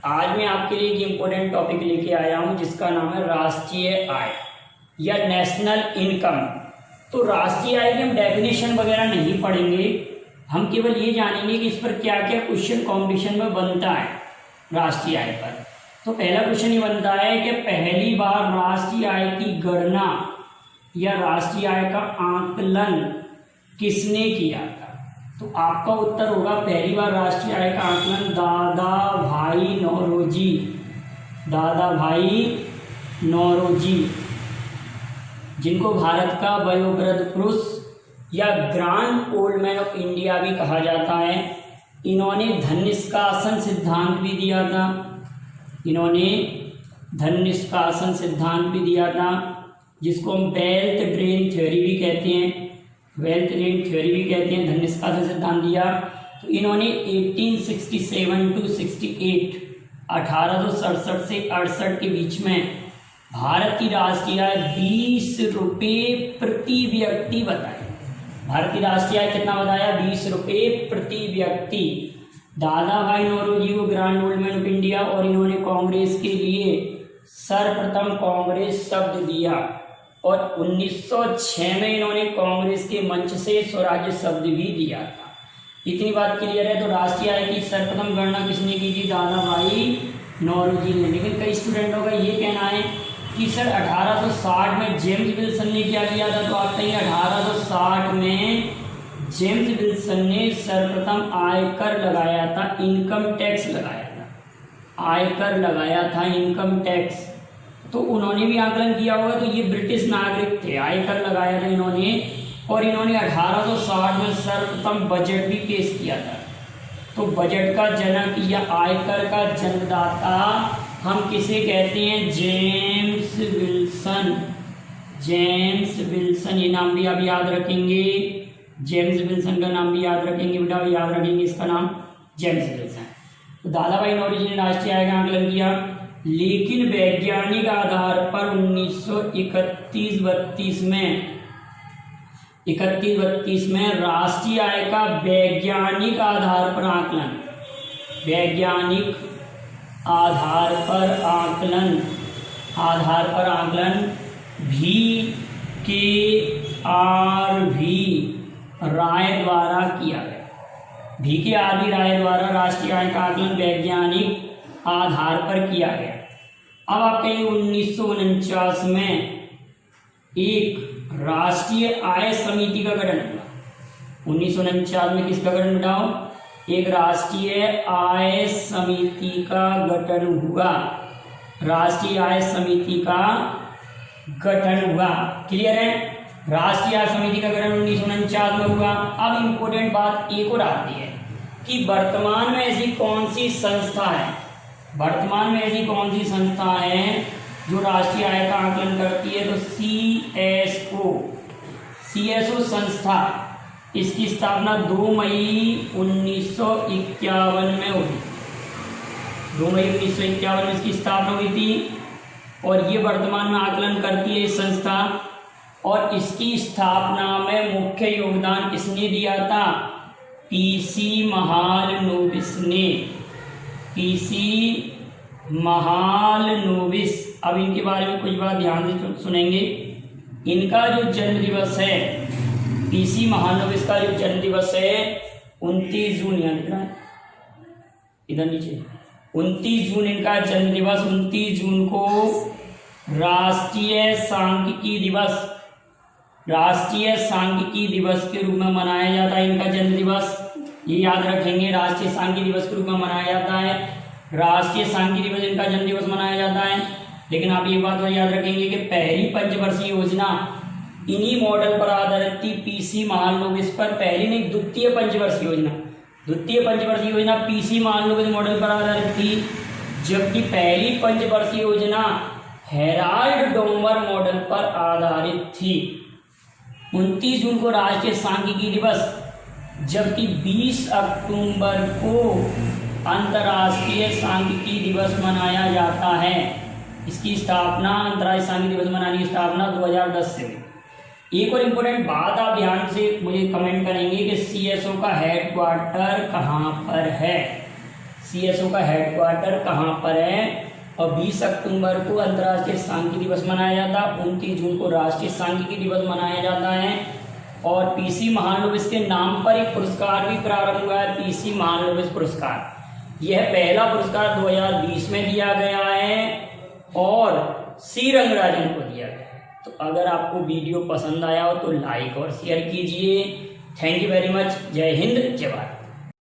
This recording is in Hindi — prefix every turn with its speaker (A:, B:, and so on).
A: आज मैं आपके लिए एक इम्पोर्टेंट टॉपिक लेके आया हूँ जिसका नाम है राष्ट्रीय आय या नेशनल इनकम। तो राष्ट्रीय आय की हम डेफिनेशन वगैरह नहीं पढ़ेंगे, हम केवल ये जानेंगे कि इस पर क्या क्या क्वेश्चन कॉम्पिटिशन में बनता है राष्ट्रीय आय पर। तो पहला क्वेश्चन ये बनता है कि पहली बार राष्ट्रीय आय की गणना या राष्ट्रीय आय का आकलन किसने किया था? तो आपका उत्तर होगा पहली बार राष्ट्रीय आय का आकलन दादा भाई नौरोजी, जिनको भारत का वयोवृद्ध पुरुष या grand old man of India भी कहा जाता है। इन्होंने धन निष्कासन सिद्धांत भी दिया था, जिसको हम वेल्थ ड्रेन थ्योरी भी कहते हैं। धन निष्कासन सिद्धांत दिया। तो इन्होंने 1867 to 68 1867 से 68 के बीच में भारत की राष्ट्रीय आय 20 रुपये प्रति व्यक्ति बताई। भारत की राष्ट्रीय आय कितना बताया? 20 रुपये प्रति व्यक्ति। दादा भाई नौरोजी को grand old man of India, और इन्होंने कांग्रेस के लिए सर्वप्रथम कांग्रेस शब्द दिया, और 1906 में इन्होंने कांग्रेस के मंच से स्वराज्य शब्द भी दिया था। इतनी बात क्लियर है। तो राष्ट्रीय आय की सर्वप्रथम गणना किसने की थी? दादा भाई नौरोजी ने। लेकिन कई स्टूडेंटों का ये कहना है कि सर 1860 में जेम्स विल्सन ने क्या किया था? तो आप कहेंगे 1860 में जेम्स विल्सन ने सर्वप्रथम आयकर लगाया था, इनकम टैक्स इनकम टैक्स। तो उन्होंने भी आकलन किया होगा। तो ये ब्रिटिश नागरिक थे, आयकर लगाया था इन्होंने, और इन्होंने 1860 में सर्वप्रथम बजट भी पेश किया था। तो बजट का जनक या आयकर का जन्मदाता हम किसे कहते हैं? James Wilson. ये नाम भी आप याद रखेंगे, जेम्स विल्सन का नाम भी याद रखेंगे बेटा, याद रखेंगे इसका नाम जेम्स विल्सन। तो दादा भाई नौरोजी ने राष्ट्रीय आय का आकलन किया, लेकिन वैज्ञानिक आधार पर 1931-32 में राष्ट्रीय आय का वैज्ञानिक आधार पर आकलन VKRV राय द्वारा किया गया। VKRV राय द्वारा राष्ट्रीय आय का आकलन वैज्ञानिक आधार पर किया गया। अब आप कहेंगे 1949 में एक राष्ट्रीय आय समिति का गठन हुआ। 1949 में किसका गठन बताओ? एक राष्ट्रीय आय समिति का गठन हुआ। क्लियर है? राष्ट्रीय आय समिति का गठन 1949 में हुआ। अब इम्पोर्टेंट बात एक और आती है कि वर्तमान में ऐसी कौन सी संस्था है जो राष्ट्रीय आय का आकलन करती है? तो CSO संस्था, इसकी स्थापना 2 मई 1951 में हुई। 2 मई 1951 में इसकी स्थापना हुई थी, और ये वर्तमान में आकलन करती है इस संस्था। और इसकी स्थापना में मुख्य योगदान किसने दिया था? PC महालनोबिस। अब इनके बारे में कुछ बात ध्यान से सुनेंगे। इनका जो जन्म दिवस है, PC महालनोबिस का जो जन्म दिवस है 29 जून, इधर नीचे 29 जून इनका जन्म दिवस। 29 जून को राष्ट्रीय सांख्यिकी दिवस के रूप में मनाया जाता है। इनका जन्म दिवस ये याद रखेंगे, राष्ट्रीय सांख्यिकी दिवस के रूप में मनाया जाता है। राष्ट्रीय सांख्यिकी दिवस इनका जन्म दिवस मनाया जाता है। लेकिन आप ये बात और याद रखेंगे कि पहली पंचवर्षीय योजना इन्हीं मॉडल पर आधारित थी, PC महालनोबिस पर। पहली नहीं, द्वितीय पंचवर्षीय योजना PC महालनोबिस मॉडल पर आधारित थी, जबकि पहली पंचवर्षीय योजना हेराल्ड डोमर मॉडल पर आधारित थी। 29 जून को राष्ट्रीय सांख्यिकी दिवस, जबकि 20 अक्टूबर को अंतर्राष्ट्रीय सांख्यिकी दिवस मनाया जाता है। इसकी स्थापना, अंतर्राष्ट्रीय सांख्यिकी दिवस मनाने की स्थापना 2010 से हुई। एक और इम्पोर्टेंट बात आप ध्यान से मुझे कमेंट करेंगे कि CSO का हेडक्वार्टर कहाँ पर है। सीएसओ का हेडक्वार्टर कहाँ पर है। और 20 अक्टूबर को अंतर्राष्ट्रीय सांख्यिकी दिवस मनाया जाता है, 29 जून को राष्ट्रीय सांख्यिकी दिवस मनाया जाता है। और पीसी महालनोबिस के नाम पर एक पुरस्कार भी प्रारंभ हुआ है, पीसी महालनोबिस पुरस्कार। यह पहला पुरस्कार 2020 में दिया गया है और सी रंगराजन को दिया गया है। तो अगर आपको वीडियो पसंद आया हो तो लाइक और शेयर कीजिए। Thank you very much. जय हिंद, जय भारत।